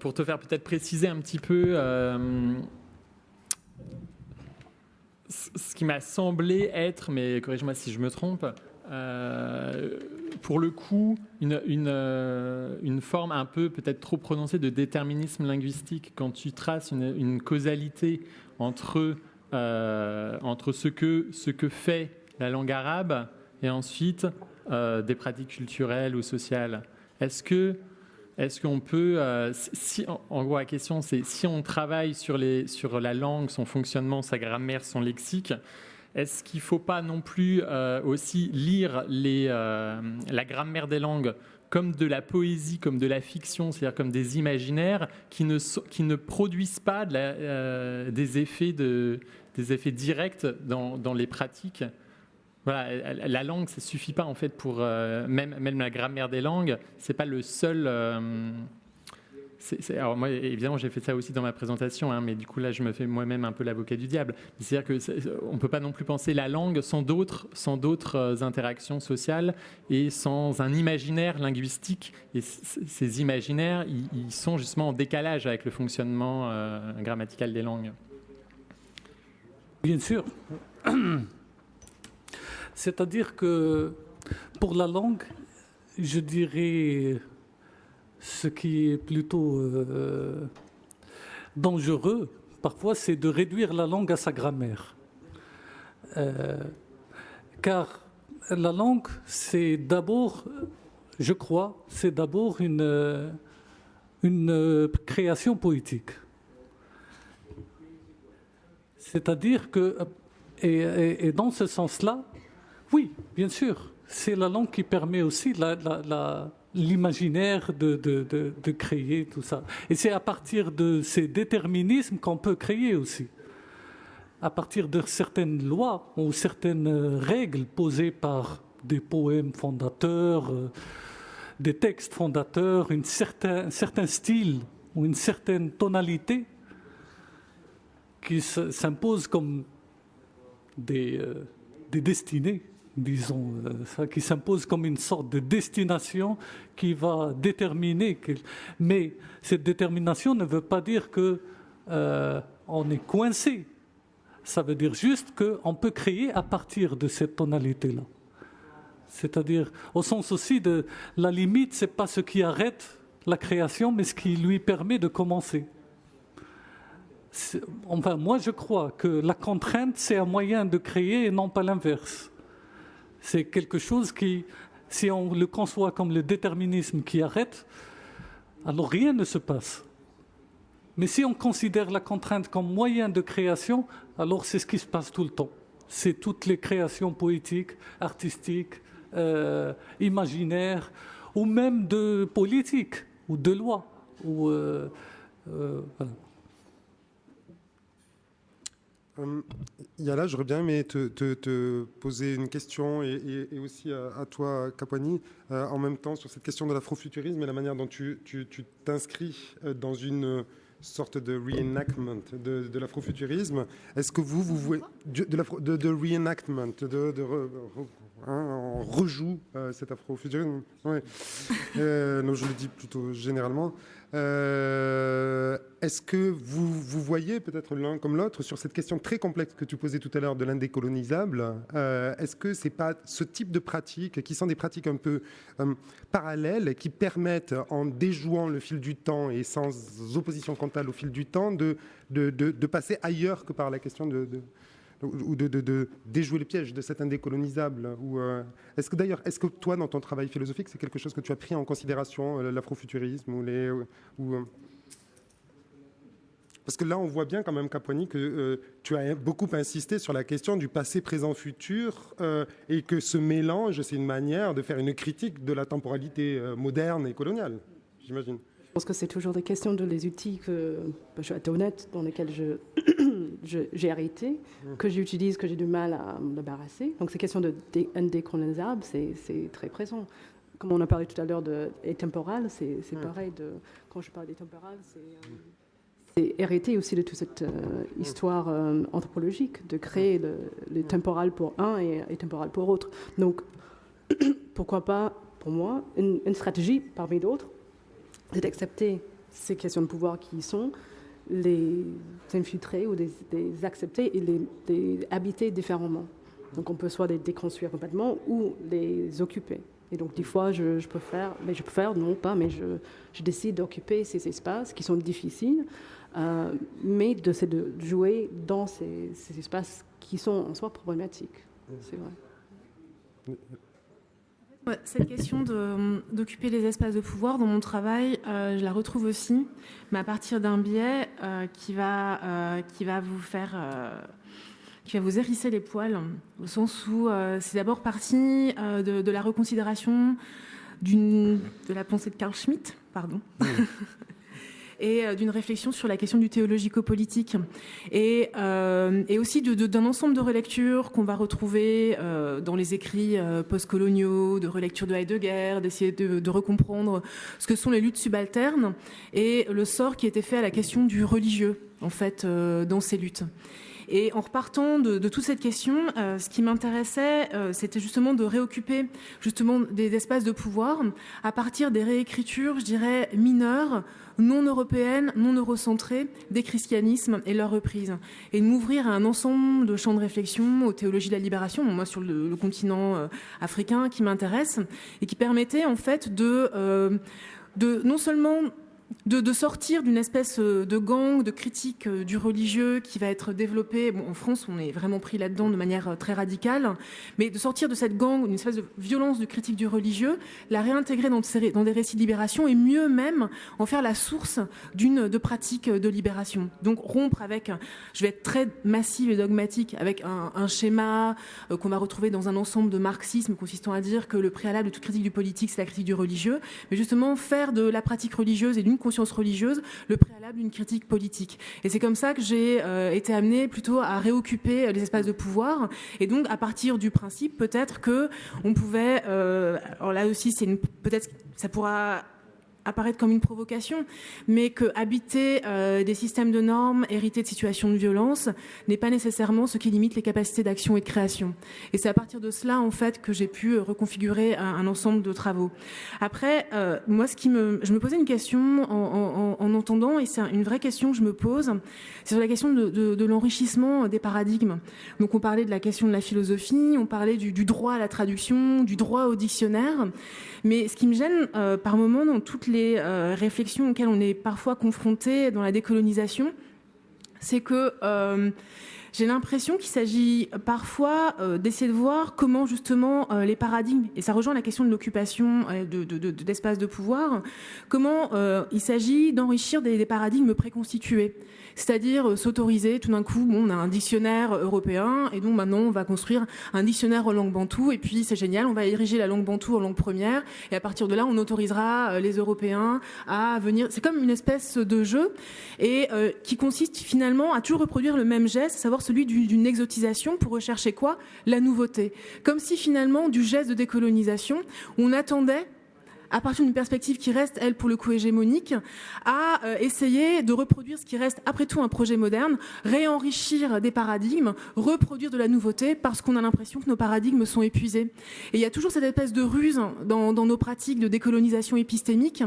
pour te faire peut-être préciser un petit peu ce qui m'a semblé être, mais corrige-moi si je me trompe, pour le coup, une forme un peu peut-être trop prononcée de déterminisme linguistique quand tu traces une causalité entre ce que fait la langue arabe et ensuite des pratiques culturelles ou sociales. Est-ce qu'on peut, en gros la question c'est si on travaille sur la langue, son fonctionnement, sa grammaire, son lexique, est-ce qu'il ne faut pas non plus aussi lire la grammaire des langues comme de la poésie, comme de la fiction, c'est-à-dire comme des imaginaires qui ne produisent pas des effets directs dans les pratiques? Voilà, la langue, ça suffit pas en fait pour même la grammaire des langues. C'est pas le seul. Alors moi, évidemment, j'ai fait ça aussi dans ma présentation, hein, mais du coup là, je me fais moi-même un peu l'avocat du diable. C'est-à-dire qu'on peut pas non plus penser la langue sans d'autres interactions sociales et sans un imaginaire linguistique. Et ces imaginaires, ils sont justement en décalage avec le fonctionnement grammatical des langues. Bien sûr. C'est-à-dire que pour la langue, je dirais ce qui est plutôt dangereux, parfois, c'est de réduire la langue à sa grammaire. Car la langue, c'est d'abord, je crois, c'est d'abord une création poétique. C'est-à-dire que, et dans ce sens-là, oui, bien sûr, c'est la langue qui permet aussi l'imaginaire de créer tout ça. Et c'est à partir de ces déterminismes qu'on peut créer aussi. À partir de certaines lois ou certaines règles posées par des poèmes fondateurs, des textes fondateurs, un certain style ou une certaine tonalité, qui s'imposent comme des destinées, disons, qui s'imposent comme une sorte de destination qui va déterminer. Mais cette détermination ne veut pas dire que on est coincé. Ça veut dire juste qu'on peut créer à partir de cette tonalité-là. C'est-à-dire, au sens aussi de la limite, ce n'est pas ce qui arrête la création, mais ce qui lui permet de commencer. Enfin, moi, je crois que la contrainte, c'est un moyen de créer et non pas l'inverse. C'est quelque chose qui, si on le conçoit comme le déterminisme qui arrête, alors rien ne se passe. Mais si on considère la contrainte comme moyen de création, alors c'est ce qui se passe tout le temps. C'est toutes les créations poétiques, artistiques, imaginaires, ou même de politique, ou de loi. Voilà. Yala, j'aurais bien aimé te poser une question et aussi à toi, Kapwani, en même temps sur cette question de l'afrofuturisme et la manière dont tu t'inscris dans une sorte de reenactment de l'afrofuturisme. Est-ce que vous voyez de reenactment, on rejoue cet afrofuturisme? Ouais. Non, je le dis plutôt généralement. Est-ce que vous voyez peut-être l'un comme l'autre sur cette question très complexe que tu posais tout à l'heure de l'indécolonisable? Est-ce que c'est pas ce type de pratiques qui sont des pratiques un peu parallèles qui permettent, en déjouant le fil du temps et sans opposition frontale au fil du temps, de passer ailleurs que par la question ou de déjouer le piège de cet indécolonisable? Est-ce que toi, dans ton travail philosophique, c'est quelque chose que tu as pris en considération, l'afrofuturisme Parce que là, on voit bien quand même, Kapwani, que tu as beaucoup insisté sur la question du passé, présent, futur, et que ce mélange, c'est une manière de faire une critique de la temporalité moderne et coloniale, j'imagine. Je pense que c'est toujours des questions de les outils que, je vais être honnête, dans lesquels j'ai hérité, que j'utilise, que j'ai du mal à me débarrasser. Donc ces questions d'indécolonisable, c'est très présent. Comme on a parlé tout à l'heure d'intemporal, c'est pareil. Quand je parle d'intemporal, c'est hérité aussi de toute cette histoire anthropologique, de créer le temporal pour un et temporal pour l'autre. Donc pourquoi pas, pour moi, une stratégie parmi d'autres, c'est d'accepter ces questions de pouvoir qui sont, les infiltrer ou les accepter et les habiter différemment. Donc on peut soit les déconstruire complètement ou les occuper. Et donc des fois je peux faire, non pas, mais je décide d'occuper ces espaces qui sont difficiles, mais de jouer dans ces espaces qui sont en soi problématiques. C'est vrai. Cette question d'occuper les espaces de pouvoir dans mon travail, je la retrouve aussi, mais à partir d'un biais qui va vous hérisser les poils, au sens où c'est d'abord parti de la reconsidération de la pensée de Carl Schmitt, pardon. Et d'une réflexion sur la question du théologico-politique et aussi d'un ensemble de relectures qu'on va retrouver dans les écrits postcoloniaux, de relecture de Heidegger, d'essayer de recomprendre ce que sont les luttes subalternes et le sort qui était fait à la question du religieux, en fait, dans ces luttes. Et en repartant de toute cette question, ce qui m'intéressait, c'était justement de réoccuper justement des espaces de pouvoir à partir des réécritures, je dirais, mineures, non européennes, non eurocentrées, des christianismes et leur reprise. Et de m'ouvrir à un ensemble de champs de réflexion aux théologies de la libération, moi sur le continent africain qui m'intéresse, et qui permettait en fait de non seulement de sortir d'une espèce de gang, de critique du religieux qui va être développé. Bon, en France, on est vraiment pris là-dedans de manière très radicale, mais de sortir de cette gang, une espèce de violence de critique du religieux, la réintégrer dans des récits de libération et mieux même en faire la source de pratiques de libération. Donc rompre avec, je vais être très massive et dogmatique, avec un schéma qu'on va retrouver dans un ensemble de marxisme consistant à dire que le préalable de toute critique du politique, c'est la critique du religieux, mais justement faire de la pratique religieuse et d'une conscience religieuse le préalable d'une critique politique. Et c'est comme ça que j'ai été amenée plutôt à réoccuper les espaces de pouvoir, et donc à partir du principe peut-être que on pouvait, alors là aussi peut-être ça pourra apparaître comme une provocation, mais que habiter des systèmes de normes hérités de situations de violence n'est pas nécessairement ce qui limite les capacités d'action et de création. Et c'est à partir de cela, en fait, que j'ai pu reconfigurer un ensemble de travaux. Après, moi, je me posais une question en entendant, et c'est une vraie question que je me pose, c'est sur la question de l'enrichissement des paradigmes. Donc on parlait de la question de la philosophie, on parlait du droit à la traduction, du droit au dictionnaire, mais ce qui me gêne par moments dans toutes les réflexions auxquelles on est parfois confronté dans la décolonisation, c'est que j'ai l'impression qu'il s'agit parfois d'essayer de voir comment justement les paradigmes, et ça rejoint la question de l'occupation d'espaces de pouvoir, comment il s'agit d'enrichir des paradigmes préconstitués. C'est-à-dire s'autoriser, tout d'un coup, on a un dictionnaire européen, et donc maintenant on va construire un dictionnaire en langue bantoue, et puis c'est génial, on va ériger la langue bantoue en langue première, et à partir de là, on autorisera les Européens à venir. C'est comme une espèce de jeu, et qui consiste finalement à toujours reproduire le même geste, à savoir celui d'une exotisation pour rechercher quoi ? La nouveauté. Comme si finalement, du geste de décolonisation, on attendait, à partir d'une perspective qui reste, elle, pour le coup, hégémonique, à essayer de reproduire ce qui reste, après tout, un projet moderne, réenrichir des paradigmes, reproduire de la nouveauté, parce qu'on a l'impression que nos paradigmes sont épuisés. Et il y a toujours cette espèce de ruse dans nos pratiques de décolonisation épistémique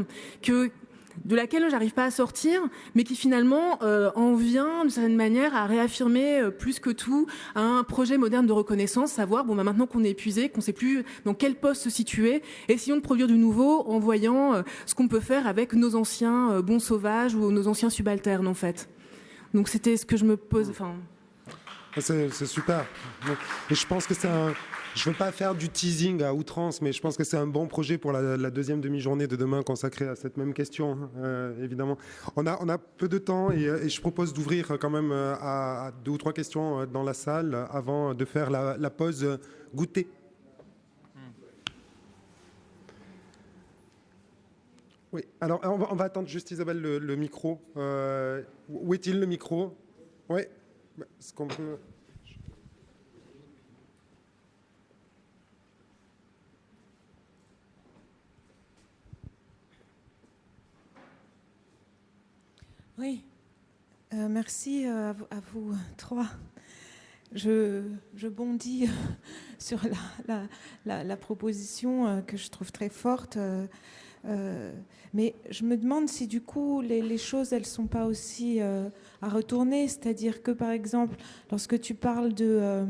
de laquelle j'arrive pas à sortir, mais qui finalement en vient d'une certaine manière à réaffirmer plus que tout un projet moderne de reconnaissance, savoir maintenant qu'on est épuisé, qu'on sait plus dans quel poste se situer, essayons de produire du nouveau en voyant ce qu'on peut faire avec nos anciens bons sauvages ou nos anciens subalternes en fait. Donc c'était ce que je me pose. C'est super. Et je pense que je ne veux pas faire du teasing à outrance, mais je pense que c'est un bon projet pour la deuxième demi-journée de demain consacrée à cette même question, évidemment. On a peu de temps et je propose d'ouvrir quand même à 2 ou 3 questions dans la salle avant de faire la pause goûter. Oui, alors on va attendre juste Isabelle le micro. Où est-il le micro ? Oui, est-ce qu'on peut... Oui, merci à vous 3. Je bondis sur la proposition que je trouve très forte, mais je me demande si du coup les choses elles sont pas aussi à retourner, c'est-à-dire que par exemple lorsque tu parles de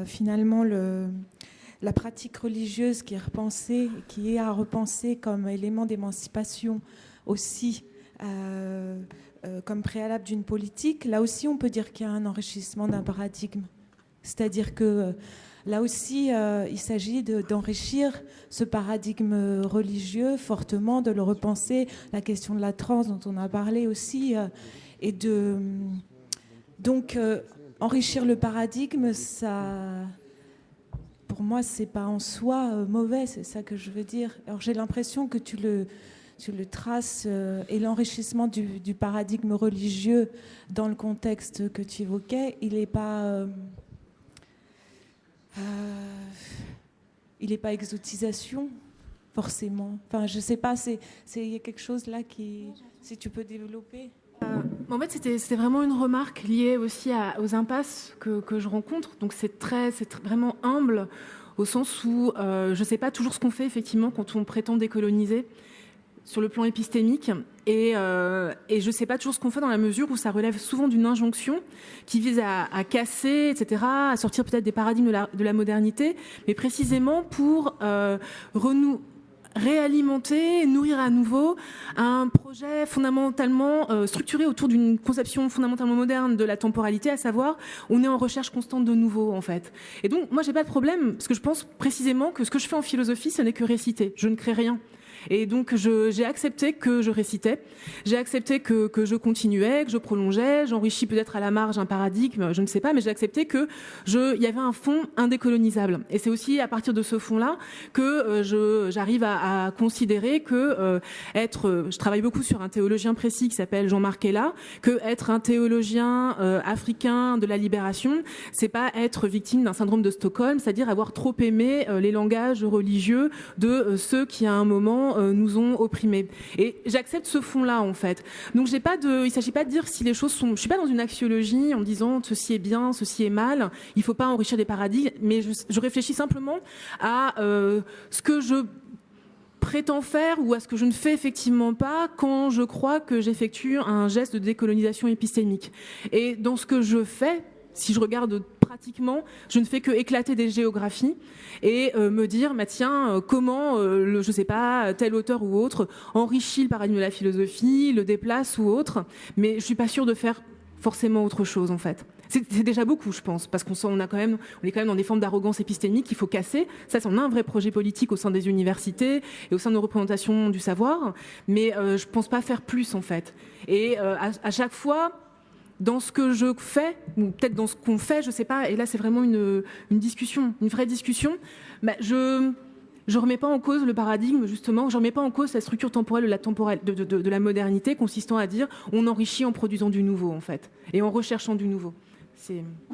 finalement la pratique religieuse qui est à repenser comme élément d'émancipation aussi. Comme préalable d'une politique, là aussi on peut dire qu'il y a un enrichissement d'un paradigme. C'est-à-dire que là aussi il s'agit d'enrichir ce paradigme religieux fortement, de le repenser, la question de la trans dont on a parlé aussi, et donc enrichir le paradigme, ça, pour moi c'est pas en soi mauvais, c'est ça que je veux dire. Alors j'ai l'impression que tu le traces et l'enrichissement du paradigme religieux dans le contexte que tu évoquais, il n'est pas exotisation forcément. Enfin, je sais pas, il y a quelque chose là qui, si tu peux développer. En fait, c'était vraiment une remarque liée aussi aux impasses que je rencontre. Donc c'est vraiment humble au sens où je ne sais pas toujours ce qu'on fait effectivement quand on prétend décoloniser sur le plan épistémique, et je ne sais pas toujours ce qu'on fait dans la mesure où ça relève souvent d'une injonction qui vise à casser, etc., à sortir peut-être des paradigmes de la modernité, mais précisément pour réalimenter, nourrir à nouveau un projet fondamentalement structuré autour d'une conception fondamentalement moderne de la temporalité, à savoir on est en recherche constante de nouveau en fait. Et donc moi j'ai pas de problème, parce que je pense précisément que ce que je fais en philosophie, ce n'est que réciter, je ne crée rien. Et donc j'ai accepté que je récitais, j'ai accepté que je continuais, que je prolongeais, j'enrichis peut-être à la marge un paradigme, je ne sais pas, mais j'ai accepté que il y avait un fond indécolonisable. Et c'est aussi à partir de ce fond-là que j'arrive à considérer que je travaille beaucoup sur un théologien précis qui s'appelle Jean-Marc Ella, que être un théologien africain de la libération, c'est pas être victime d'un syndrome de Stockholm, c'est-à-dire avoir trop aimé les langages religieux de ceux qui à un moment nous ont opprimés. Et j'accepte ce fond-là, en fait. Donc, il ne s'agit pas de dire si les choses sont... Je ne suis pas dans une axiologie en disant ceci est bien, ceci est mal, il ne faut pas enrichir des paradigmes, mais je réfléchis simplement à ce que je prétends faire ou à ce que je ne fais effectivement pas quand je crois que j'effectue un geste de décolonisation épistémique. Et dans ce que je fais, si je regarde pratiquement, je ne fais que éclater des géographies et me dire, tiens, comment, je ne sais pas, tel auteur ou autre enrichit le paradigme de la philosophie, le déplace ou autre, mais je ne suis pas sûre de faire forcément autre chose, en fait. C'est déjà beaucoup, je pense, parce on est quand même dans des formes d'arrogance épistémique qu'il faut casser. Ça, on a un vrai projet politique au sein des universités et au sein de nos représentations du savoir, mais je ne pense pas faire plus, en fait. Et à chaque fois, dans ce que je fais, ou peut-être dans ce qu'on fait, je ne sais pas, et là, c'est vraiment une discussion, une vraie discussion, je ne remets pas en cause le paradigme, justement, je ne remets pas en cause la structure temporelle de la modernité, consistant à dire on enrichit en produisant du nouveau, en fait, et en recherchant du nouveau.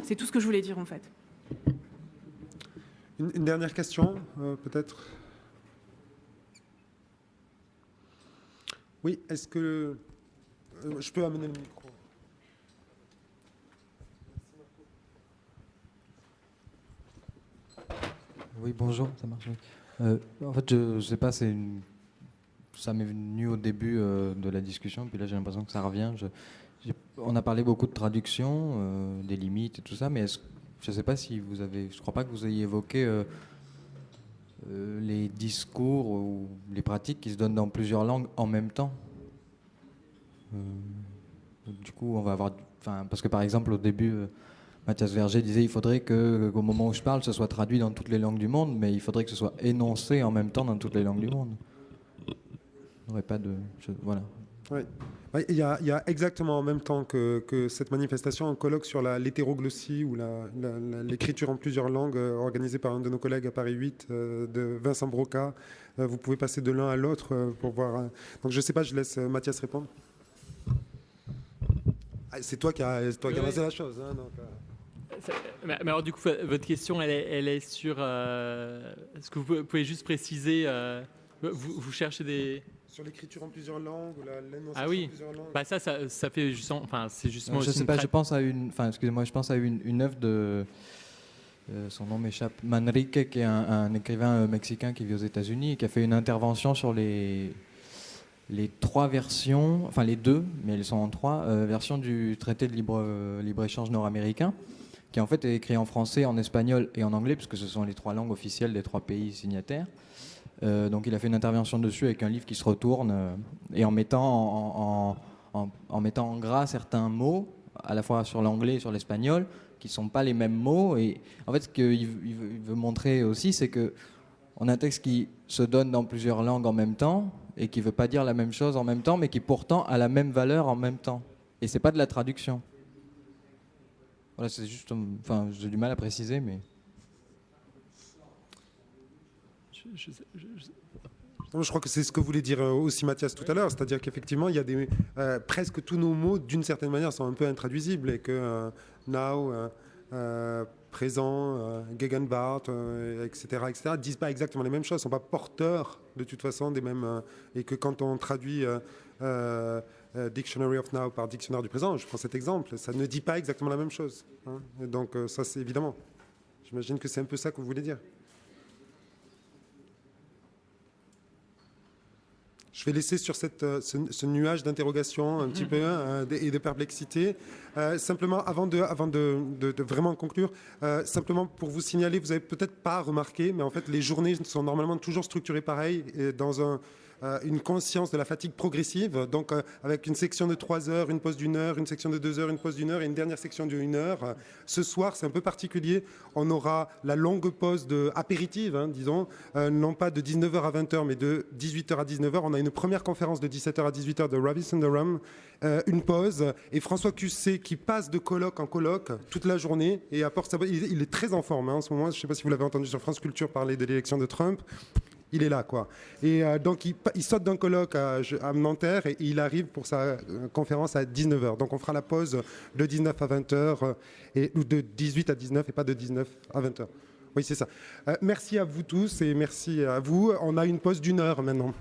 C'est tout ce que je voulais dire, en fait. Une dernière question, peut-être. Oui, est-ce que... je peux amener le micro. Oui, bonjour, ça marche. En fait, je ne sais pas, ça m'est venu au début de la discussion, puis là j'ai l'impression que ça revient. On a parlé beaucoup de traduction, des limites et tout ça, mais je ne sais pas si vous avez... Je ne crois pas que vous ayez évoqué les discours ou les pratiques qui se donnent dans plusieurs langues en même temps. Du coup, on va avoir... parce que par exemple, au début... Mathias Verger disait qu'il faudrait qu'au moment où je parle, ce soit traduit dans toutes les langues du monde, mais il faudrait que ce soit énoncé en même temps dans toutes les langues du monde. Il n'y aurait pas de... Voilà. Oui. Il y a exactement en même temps que cette manifestation un colloque sur l'hétéroglossie ou l'écriture en plusieurs langues organisé par un de nos collègues à Paris 8, de Vincent Broca. Vous pouvez passer de l'un à l'autre pour voir. Donc je ne sais pas, je laisse Mathias répondre. C'est toi qui as lancé la chose. Hein, donc, Mais alors du coup, votre question, elle est sur... Est-ce que vous pouvez juste préciser... vous cherchez des... Sur l'écriture en plusieurs langues ou l'énonciation en plusieurs langues. Ça fait justement... c'est justement... Je sais pas, je pense à une œuvre de... son nom m'échappe. Manrique, qui est un écrivain mexicain qui vit aux États-Unis et qui a fait une intervention sur les trois versions, enfin les deux, mais elles sont en trois, versions du traité de libre-échange nord-américain, qui en fait est écrit en français, en espagnol et en anglais, puisque ce sont les trois langues officielles des trois pays signataires. Donc il a fait une intervention dessus avec un livre qui se retourne et en mettant en gras certains mots, à la fois sur l'anglais et sur l'espagnol, qui ne sont pas les mêmes mots. Et en fait, ce qu'il veut montrer aussi, c'est qu'on a un texte qui se donne dans plusieurs langues en même temps et qui ne veut pas dire la même chose en même temps, mais qui pourtant a la même valeur en même temps. Et ce n'est pas de la traduction. Voilà, c'est juste... j'ai du mal à préciser, mais... Je crois que c'est ce que voulait dire aussi Mathias tout à l'heure, c'est-à-dire qu'effectivement, il y a presque tous nos mots, d'une certaine manière, sont un peu intraduisibles et que now, présent, Gegenwart, etc., disent pas exactement les mêmes choses, ne sont pas porteurs de toute façon des mêmes... et que quand on traduit Dictionary of Now par Dictionnaire du présent, je prends cet exemple, ça ne dit pas exactement la même chose. Hein, et donc ça, c'est évidemment. J'imagine que c'est un peu ça que vous voulez dire. Je vais laisser sur ce nuage d'interrogation un petit peu et de perplexité. Simplement, avant de vraiment conclure, simplement pour vous signaler, vous n'avez peut-être pas remarqué, mais en fait, les journées sont normalement toujours structurées pareil, dans une conscience de la fatigue progressive, donc avec une section de 3 heures, une pause d'1 heure, une section de 2 heures, une pause d'1 heure et une dernière section de 1 heure. Ce soir, c'est un peu particulier. On aura la longue pause apéritive, disons, non pas de 19h à 20h, mais de 18h à 19h. On a une première conférence de 17h à 18h de Ravi Sundaram, une pause, et François Cusset qui passe de colloque en colloque toute la journée et apporte sa... Il est très en forme en ce moment. Je ne sais pas si vous l'avez entendu sur France Culture parler de l'élection de Trump. Il est là, quoi. Et donc, il saute d'un colloque à Nanterre et il arrive pour sa conférence à 19h. Donc, on fera la pause de 19 à 20h, ou de 18 à 19 et pas de 19 à 20h. Oui, c'est ça. Merci à vous tous et merci à vous. On a une pause d'1 heure maintenant.